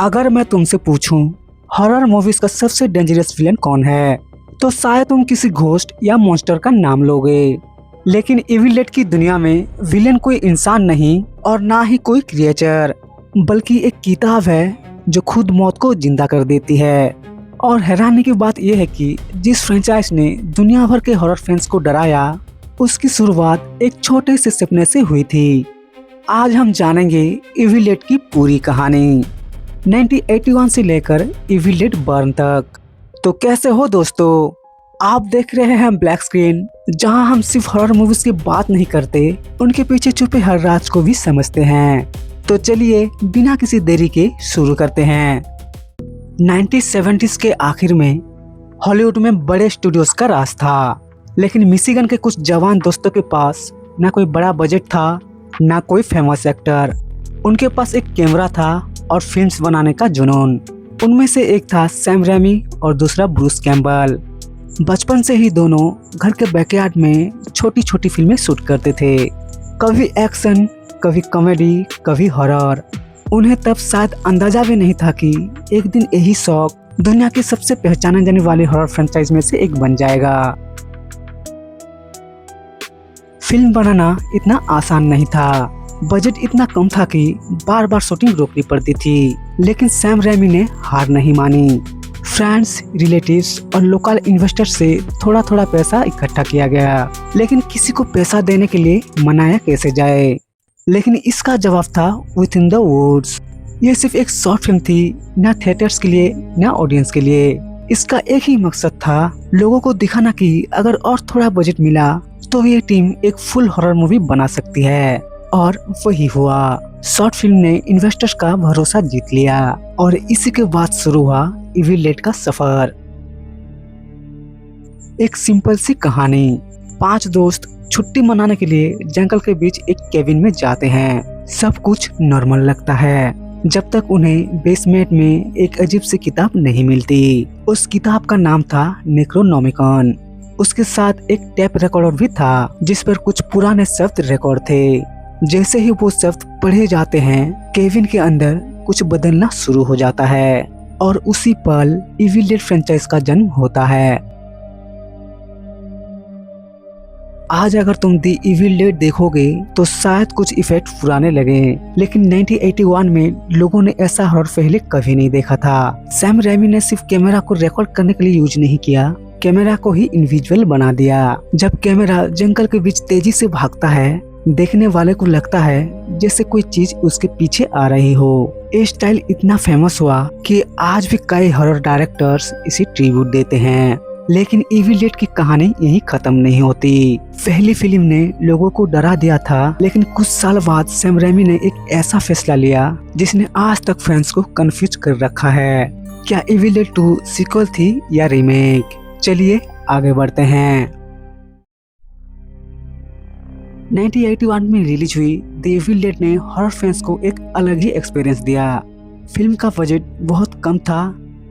अगर मैं तुमसे पूछूं हॉरर मूवीज का सबसे डेंजरस विलन कौन है, तो शायद तुम किसी घोस्ट या मॉन्स्टर का नाम लोगे। लेकिन इविल डेड की दुनिया में विलेन कोई इंसान नहीं और ना ही कोई क्रिएचर, बल्कि एक किताब है जो खुद मौत को जिंदा कर देती है। और हैरानी की बात यह है कि जिस फ्रेंचाइज ने दुनिया भर के हॉरर फैंस को डराया, उसकी शुरुआत एक छोटे से सपने से हुई थी। आज हम जानेंगे इविल डेड की पूरी कहानी 1981 से लेकर इविल डेड बर्न तक। तो कैसे हो दोस्तों, आप देख रहे हैं ब्लैक स्क्रीन, जहां हम सिर्फ हॉरर मूवीज की बात नहीं करते, उनके पीछे छुपे हर राज को भी समझते हैं। तो चलिए बिना किसी देरी के शुरू करते हैं। 1970s के आखिर में हॉलीवुड में बड़े स्टूडियोज का राज था, लेकिन मिशिगन के कुछ जवान दोस्तों के पास ना कोई बड़ा बजट था, ना कोई फेमस एक्टर। उनके पास एक कैमरा था और फिल्म्स बनाने का जुनून। उनमें से एक था सैम रेमी और दूसरा ब्रूस कैम्पबेल। बचपन से ही दोनों घर के बैकयार्ड में छोटी छोटी फिल्में शूट करते थे, कभी एक्शन, कभी कॉमेडी, कभी हॉरर। उन्हें तब शायद अंदाजा भी नहीं था कि एक दिन यही शौक दुनिया की सबसे पहचाने जाने वाली हॉरर फ्रेंचाइज में से एक बन जाएगा। फिल्म बनाना इतना आसान नहीं था, बजट इतना कम था कि बार बार शूटिंग रोकनी पड़ती थी। लेकिन सैम रेमी ने हार नहीं मानी। फ्रेंड्स, रिलेटिव्स और लोकल इन्वेस्टर से थोड़ा थोड़ा पैसा इकट्ठा किया गया, लेकिन किसी को पैसा देने के लिए मनाया कैसे जाए। लेकिन इसका जवाब था विद इन द वुड्स। ये सिर्फ एक शॉर्ट फिल्म थी, ना थिएटर्स के लिए ना ऑडियंस के लिए। इसका एक ही मकसद था, लोगों को दिखाना कि अगर और थोड़ा बजट मिला तो ये टीम एक फुल हॉरर मूवी बना सकती है। और वही हुआ। शॉर्ट फिल्म ने इन्वेस्टर्स का भरोसा जीत लिया और इसी के बाद शुरू हुआ इविल डेड का सफर। एक सिंपल सी कहानी। 5 दोस्त छुट्टी मनाने के लिए जंगल के बीच एक केबिन में जाते हैं। सब कुछ नॉर्मल लगता है जब तक उन्हें बेसमेंट में एक अजीब सी किताब नहीं मिलती। उस किताब का नाम था नेक्रोनोमिकॉन। उसके साथ एक टेप रिकॉर्डर भी था जिस पर कुछ पुराने शब्द रिकॉर्ड थे। जैसे ही वो शब्द पढ़े जाते हैं, केविन के अंदर कुछ बदलना शुरू हो जाता है और उसी पल इविल डेड फ्रेंचाइज का जन्म होता है। आज अगर तुम दी इविल डेड देखोगे तो शायद कुछ इफेक्ट पुराने लगे, लेकिन 1981 में लोगों ने ऐसा हॉरर पहले कभी नहीं देखा था। सैम रेमी ने सिर्फ कैमरा को रिकॉर्ड करने के लिए यूज नहीं किया, कैमरा को ही इनविजुअल बना दिया। जब कैमरा जंगल के बीच तेजी से भागता है, देखने वाले को लगता है जैसे कोई चीज उसके पीछे आ रही हो। ये स्टाइल इतना फेमस हुआ कि आज भी कई हॉरर डायरेक्टर्स इसे ट्रिब्यूट देते हैं। लेकिन इविल डेड की कहानी यहीं खत्म नहीं होती। पहली फिल्म ने लोगों को डरा दिया था, लेकिन कुछ साल बाद सैम रेमी ने एक ऐसा फैसला लिया जिसने आज तक फैंस को कंफ्यूज कर रखा है। क्या इविल डेड 2 सीक्वल थी या रीमेक? चलिए आगे बढ़ते हैं। 1981 में रिलीज हुई द इविल डेड ने हॉरर फैंस को एक अलग ही एक्सपीरियंस दिया। फिल्म का बजट बहुत कम था,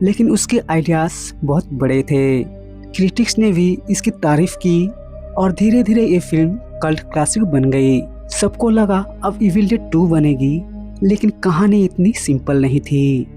लेकिन उसके आइडियाज बहुत बड़े थे। क्रिटिक्स ने भी इसकी तारीफ की और धीरे धीरे ये फिल्म कल्ट क्लासिक बन गई। सबको लगा अब इविल डेड 2 बनेगी, लेकिन कहानी इतनी सिंपल नहीं थी।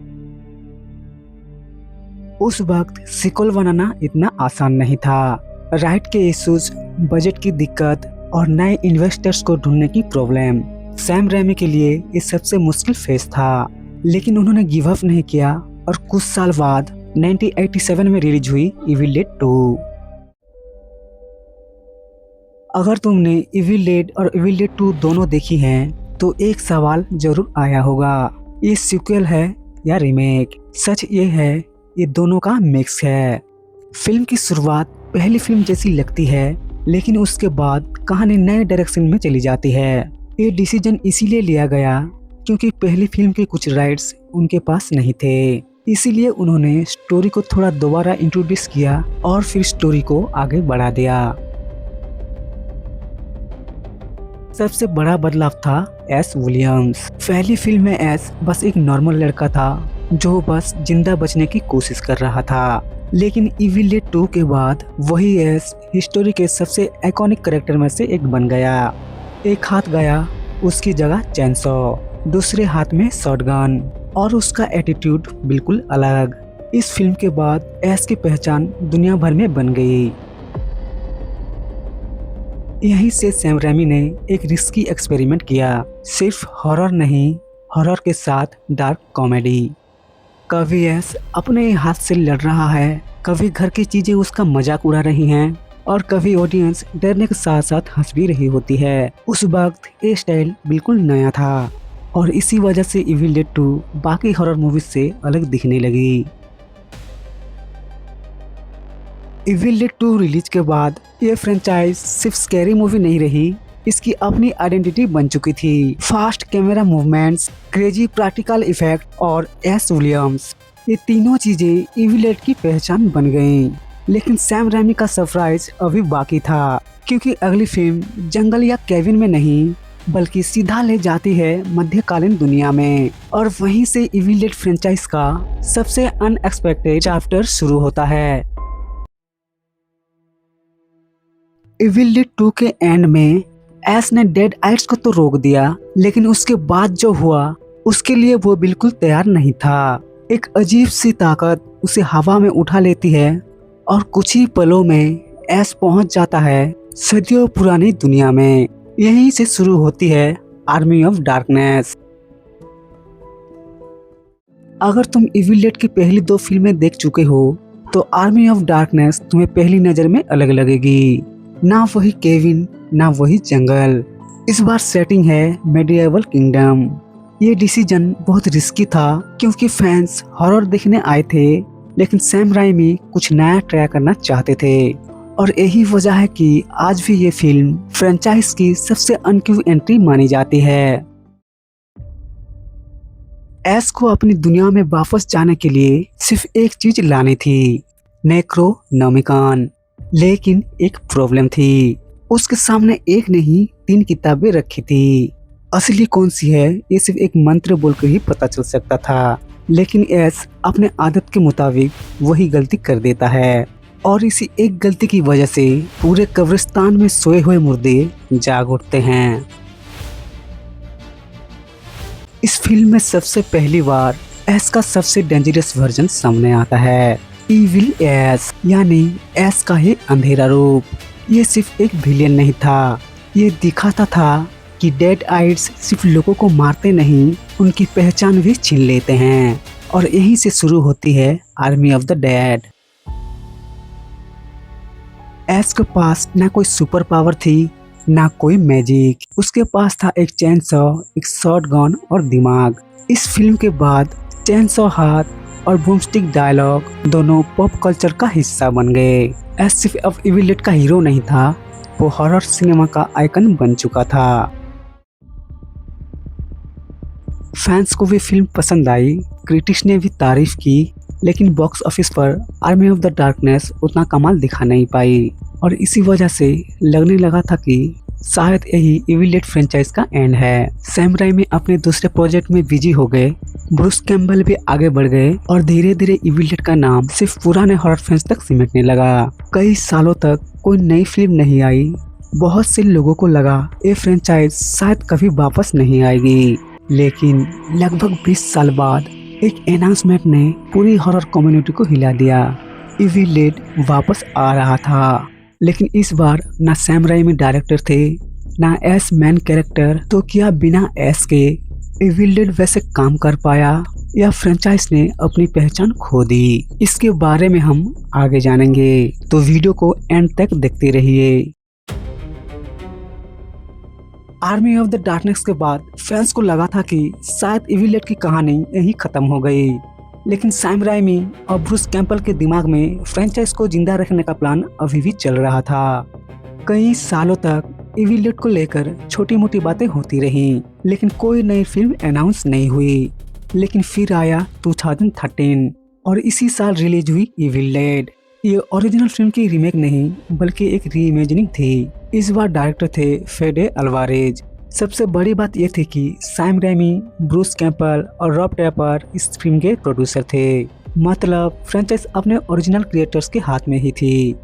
उस वक्त सीक्वल बनाना इतना आसान नहीं था। राइट के इश्यूज, बजट की दिक्कत और नए इन्वेस्टर्स को ढूंढने की प्रॉब्लम सैम रेमी के लिए ये सबसे मुश्किल फेज था। लेकिन उन्होंने गिव अप नहीं किया और कुछ साल बाद 1987 में रिलीज हुई इविल डेड 2। अगर तुमने इविल डेड और इविल डेड 2 दोनों देखी हैं, तो एक सवाल जरूर आया होगा, ये सीक्वल है या रीमेक? सच ये है, ये दोनों का मिक्स है। फिल्म की शुरुआत पहली फिल्म जैसी लगती है, लेकिन उसके बाद कहानी नए डायरेक्शन में चली जाती है। ये डिसीजन इसीलिए लिया गया क्योंकि पहली फिल्म के कुछ राइट्स उनके पास नहीं थे। इसीलिए उन्होंने स्टोरी को थोड़ा दोबारा इंट्रोड्यूस किया और फिर स्टोरी को आगे बढ़ा दिया। सबसे बड़ा बदलाव था एस विलियम्स। पहली फिल्म में एस बस एक नॉर्मल लड़का था जो बस जिंदा बचने की कोशिश कर रहा था, लेकिन इविल डेड 2 के बाद वही एस हिस्टोरी के सबसे आइकॉनिक कैरेक्टर में से एक बन गया। एक हाथ गया, उसकी जगह चैनसॉ, दूसरे हाथ में शॉटगन। और उसका एटीट्यूड बिल्कुल अलग। इस फिल्म के बाद एस की पहचान दुनिया भर में बन गई। यहीं से सैम रेमी ने एक रिस्की एक्सपेरिमेंट किया, सिर्फ हॉरर नहीं, हॉरर के साथ डार्क कॉमेडी। कभी एस अपने हाथ से लड़ रहा है, कभी घर की चीजें उसका मजाक उड़ा रही हैं और कभी ऑडियंस डरने के साथ साथ हंस भी रही होती है। उस वक्त ये स्टाइल बिल्कुल नया था और इसी वजह से इविल डेड 2 बाकी हॉरर मूवीज से अलग दिखने लगी। इविल डेड 2 रिलीज के बाद ये फ्रेंचाइज सिर्फ स्कैरी मूवी नहीं रही, इसकी अपनी आइडेंटिटी बन चुकी थी। Fast camera movements, crazy practical effect और एस विलियम्स, ये तीनों चीजें इविल डेड की पहचान बन गईं। लेकिन सैम रेमी का सरप्राइज अभी बाकी था, क्योंकि अगली फिल्म जंगल या केबिन में नहीं बल्कि सीधा ले जाती है मध्यकालीन दुनिया में, और वहीं से इविल डेड फ्रेंचाइज का सबसे अनएक्सपेक्टेड चैप्टर शुरू होता है। इविल डेड 2 के एंड में एस ने डेड आइट्स को तो रोक दिया, लेकिन उसके बाद जो हुआ उसके लिए वो बिल्कुल तैयार नहीं था। एक अजीब सी ताकत उसे हवा में उठा लेती है और कुछ ही पलों में एस पहुंच जाता है सदियों पुरानी दुनिया में। यहीं से शुरू होती है आर्मी ऑफ डार्कनेस। अगर तुम इविल डेड की पहली 2 फिल्में देख चुके हो तो आर्मी ऑफ डार्कनेस तुम्हें पहली नजर में अलग लगेगी। ना वही केविन, ना वही जंगल, इस बार सेटिंग है मेडिएवल किंगडम। ये डिसीजन बहुत रिस्की था, क्योंकि फैंस हॉरर देखने आए थे, लेकिन सैम राइमी कुछ नया ट्राई करना चाहते थे, और यही वजह है कि आज भी ये फिल्म फ्रेंचाइज की सबसे अनक्यू एंट्री मानी जाती है। एस को अपनी दुनिया में वापस जाने के लिए सिर्फ एक चीज लानी थी, नेक्रोनोमिकॉन। लेकिन एक प्रॉब्लम थी, उसके सामने एक नहीं 3 किताबें रखी थी। असली कौन सी है ये सिर्फ एक मंत्र बोलकर ही पता चल सकता था, लेकिन एस अपने आदत के मुताबिक वही गलती कर देता है, और इसी एक गलती की वजह से पूरे कब्रिस्तान में सोए हुए मुर्दे जाग उठते हैं। इस फिल्म में सबसे पहली बार एस का सबसे डेंजरस वर्जन सामने आता है, इविल एस, यानी एस का ही अंधेरा रूप। ये सिर्फ एक विलेन नहीं था, ये दिखाता था कि डेड आइट्स सिर्फ लोगों को मारते नहीं, उनकी पहचान भी छीन लेते हैं, और यहीं से शुरू होती है army of the dead. S के पास ना कोई सुपर पावर थी, ना कोई मैजिक, उसके पास था एक चेन सॉ, एक शॉटगन और दिमाग। इस फिल्म के बाद चेन सॉ हाथ और बूमस्टिक डायलॉग दोनों पॉप कल्चर का हिस्सा बन गए। एस सिर्फ अब इविल डेड का हीरो नहीं था, वो हॉरर सिनेमा का आइकन बन चुका था। फैंस को भी फिल्म पसंद आई, क्रिटिक्स ने भी तारीफ की, लेकिन बॉक्स ऑफिस पर आर्मी ऑफ द डार्कनेस उतना कमाल दिखा नहीं पाई, और इसी वजह से लगने लगा था कि शायद यही इविल डेड फ्रेंचाइज का एंड है। सैम राइमी अपने दूसरे प्रोजेक्ट में बिजी हो गए, ब्रूस कैम्बल भी आगे बढ़ गए, और धीरे धीरे इविल डेड का नाम सिर्फ पुराने हॉरर फैंस तक सिमटने लगा। कई सालों तक कोई नई फिल्म नहीं आई, बहुत से लोगों को लगा ये फ्रेंचाइज शायद कभी वापस नहीं आएगी, लेकिन लगभग 20 साल बाद एक अनाउंसमेंट ने पूरी हॉरर कम्युनिटी को हिला दिया। इविल डेड वापस आ रहा था, लेकिन इस बार ना सैम राइमी डायरेक्टर थे, ना एस मैन कैरेक्टर, तो क्या बिना एस के इविल डेड वैसे काम कर पाया, या फ्रेंचाइज ने अपनी पहचान खो दी? इसके बारे में हम आगे जानेंगे, तो वीडियो को एंड तक देखते रहिए। आर्मी ऑफ द डार्कनेस के बाद फैंस को लगा था कि शायद इविल डेड की कहानी यहीं खत्म हो गई, लेकिन सैम राइमी और ब्रूस कैम्पल के दिमाग में फ्रेंचाइज को जिंदा रखने का प्लान अभी भी चल रहा था। कई सालों तक इविल डेड को लेकर छोटी मोटी बातें होती रहीं, लेकिन कोई नई फिल्म अनाउंस नहीं हुई। लेकिन फिर आया 2013 और इसी साल रिलीज हुई इविल डेड। ये ओरिजिनल फिल्म की रीमेक नहीं बल्कि एक रीइमेजिनिंग थी। इस बार डायरेक्टर थे फेडे अल्वारेज। सबसे बड़ी बात यह थी कि सैम रेमी, ब्रूस कैम्पल और रॉब टैपर इस फिल्म के प्रोड्यूसर थे, मतलब फ्रेंचाइज अपने ओरिजिनल क्रिएटर्स के हाथ में ही थी।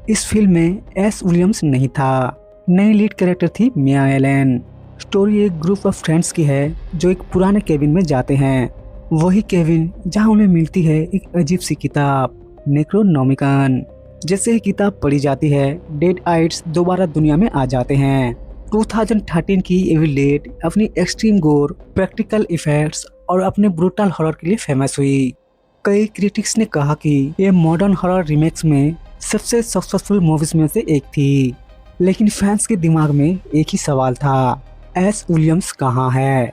इस फिल्म में एस विलियम्स नहीं था, नई लीड कैरेक्टर थी मिया एलन। स्टोरी एक ग्रुप ऑफ फ्रेंड्स की है जो एक पुराने केबिन में जाते हैं वही केविन जहां उन्हें मिलती है एक अजीब सी किताब नेक्रोनॉमिकन। जैसे ही किताब पढ़ी जाती है, डेड आइट्स दोबारा दुनिया में आ जाते हैं। 2013 की एविल डेड अपनी एक्सट्रीम गोर, प्रैक्टिकल इफेक्ट्स और अपने ब्रूटल हॉरर के लिए फेमस हुई। कई क्रिटिक्स ने कहा कि ये मॉडर्न हॉरर रीमेक्स में सबसे सक्सेसफुल मूवीज में से एक थी। लेकिन फैंस के दिमाग में एक ही सवाल था, एस विलियम्स कहाँ है?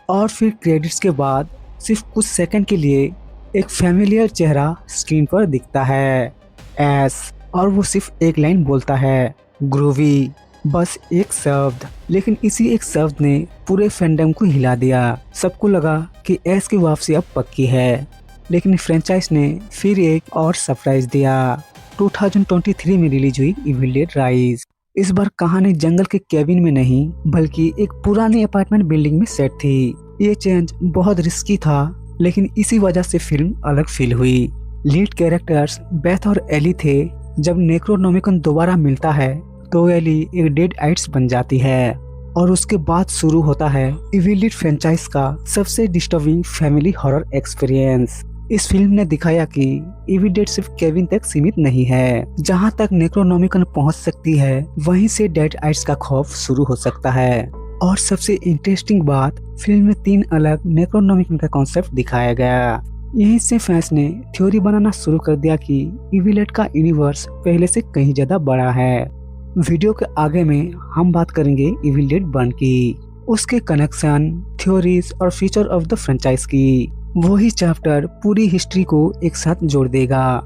और फिर क्रेडिट्स के बाद सिर्फ कुछ सेकंड के लिए एक फैमिलियर चेहरा स्क्रीन पर दिखता है, एस, और वो सिर्फ एक लाइन बोलता है, ग्रूवी। बस एक शब्द, लेकिन इसी एक शब्द ने पूरे फैंडम को हिला दिया। सबको लगा कि एस की वापसी अब पक्की है, लेकिन फ्रेंचाइज ने फिर एक और सरप्राइज दिया। 2023 में रिलीज हुई इविल डेड राइज। इस बार कहानी जंगल के केबिन में नहीं, बल्कि एक पुरानी अपार्टमेंट बिल्डिंग में सेट थी। ये चेंज बहुत रिस्की था, लेकिन इसी वजह से फिल्म अलग फील हुई। लीड कैरेक्टर्स बेथ और एली थे। जब नेक्रोनॉमिकन दोबारा मिलता है तो एली एक डेड आइट्स बन जाती है, और उसके बाद शुरू होता है इविल डेड फ्रेंचाइज का सबसे डिस्टर्बिंग फैमिली हॉरर एक्सपीरियंस। इस फिल्म ने दिखाया कि इविल डेड सिर्फ केविन तक सीमित नहीं है। जहां तक नेक्रोनॉमिकन पहुंच सकती है, वहीं से डेड आइट्स का खौफ शुरू हो सकता है। और सबसे इंटरेस्टिंग बात, फिल्म में 3 अलग नेक्रोनॉमिकन का कॉन्सेप्ट दिखाया गया। यहीं से फैंस ने थ्योरी बनाना शुरू कर दिया कि इविल डेड का यूनिवर्स पहले से कहीं ज्यादा बड़ा है। वीडियो के आगे में हम बात करेंगे इविल डेड 1 की, उसके कनेक्शन, थ्योरीज और फ्यूचर ऑफ द फ्रेंचाइज की। वही चैप्टर पूरी हिस्ट्री को एक साथ जोड़ देगा।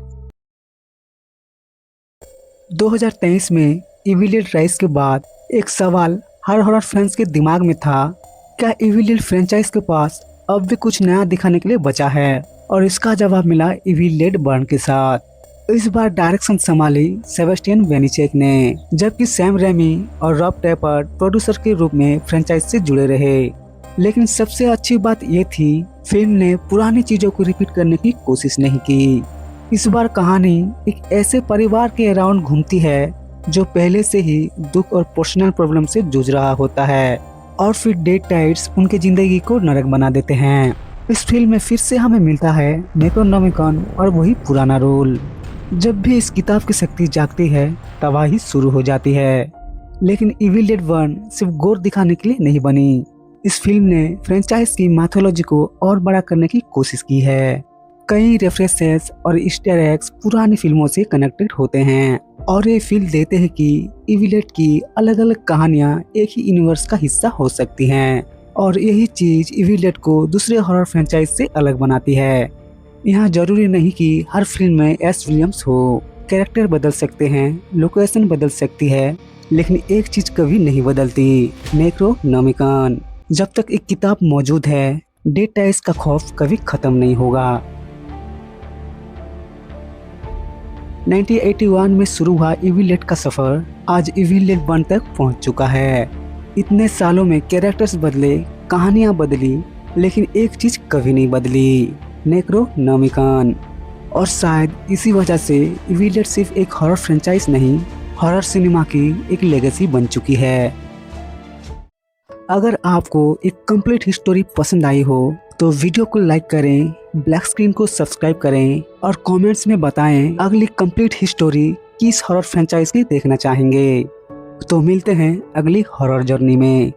2023 में इविल डेड राइज के बाद एक सवाल हर हॉरर फैंस के दिमाग में था, क्या इविल डेड फ्रेंचाइज के पास अब भी कुछ नया दिखाने के लिए बचा है? और इसका जवाब मिला इविल डेड 1 के साथ। इस बार डायरेक्शन संभाली सेबेस्टियन वेनिचेक ने, जबकि सैम रेमी और रॉब टैपर प्रोड्यूसर के रूप में फ्रेंचाइज से जुड़े रहे। लेकिन सबसे अच्छी बात ये थी, फिल्म ने पुरानी चीजों को रिपीट करने की कोशिश नहीं की। इस बार कहानी एक ऐसे परिवार के अराउंड घूमती है जो पहले से ही दुख और पर्सनल प्रॉब्लम से जूझ रहा होता है, और फिर डेड टाइड्स उनकी जिंदगी को नरक बना देते हैं। इस फिल्म में फिर से हमें मिलता है नेक्रोनॉमिकन और वही पुराना रोल। जब भी इस किताब की शक्ति जागती है, तबाही शुरू हो जाती है। लेकिन इविल डेड 1 सिर्फ गोर दिखाने के लिए नहीं बनी। इस फिल्म ने फ्रेंचाइज की मैथोलॉजी को और बड़ा करने की कोशिश की है। कई रेफरेंसेस और ईस्टर एग्स पुरानी फिल्मों से कनेक्टेड होते हैं, और ये फील देते हैं कि इविल डेड की अलग अलग कहानियां एक ही यूनिवर्स का हिस्सा हो सकती हैं, और यही चीज इविल डेड को दूसरे हॉरर फ्रेंचाइज से अलग बनाती है। यहाँ जरूरी नहीं कि हर फिल्म में एस विलियम्स हो। कैरेक्टर बदल सकते हैं, लोकेशन बदल सकती है, लेकिन एक चीज कभी नहीं बदलती, नेक्रोनॉमिकन। जब तक एक किताब मौजूद है, डेड टाइड्स का खौफ कभी खत्म नहीं होगा। 1981 में शुरू हुआ इविल डेड का सफर आज इविल डेड 1 तक पहुंच चुका है। इतने सालों में कैरेक्टर्स बदले, कहानियां बदली, लेकिन एक चीज कभी नहीं बदली, नेक्रोनॉमिकन। और शायद इसी वजह से इविल डेड सिर्फ एक हॉरर फ्रेंचाइज नहीं, हॉरर सिनेमा की एक लेगेसी बन चुकी है। अगर आपको एक कंप्लीट हिस्टोरी पसंद आई हो तो वीडियो को लाइक करें, ब्लैक स्क्रीन को सब्सक्राइब करें, और कमेंट्स में बताएं अगली कंप्लीट हिस्टोरी किस हॉरर फ्रेंचाइज की देखना चाहेंगे। तो मिलते हैं अगली हॉरर जर्नी में।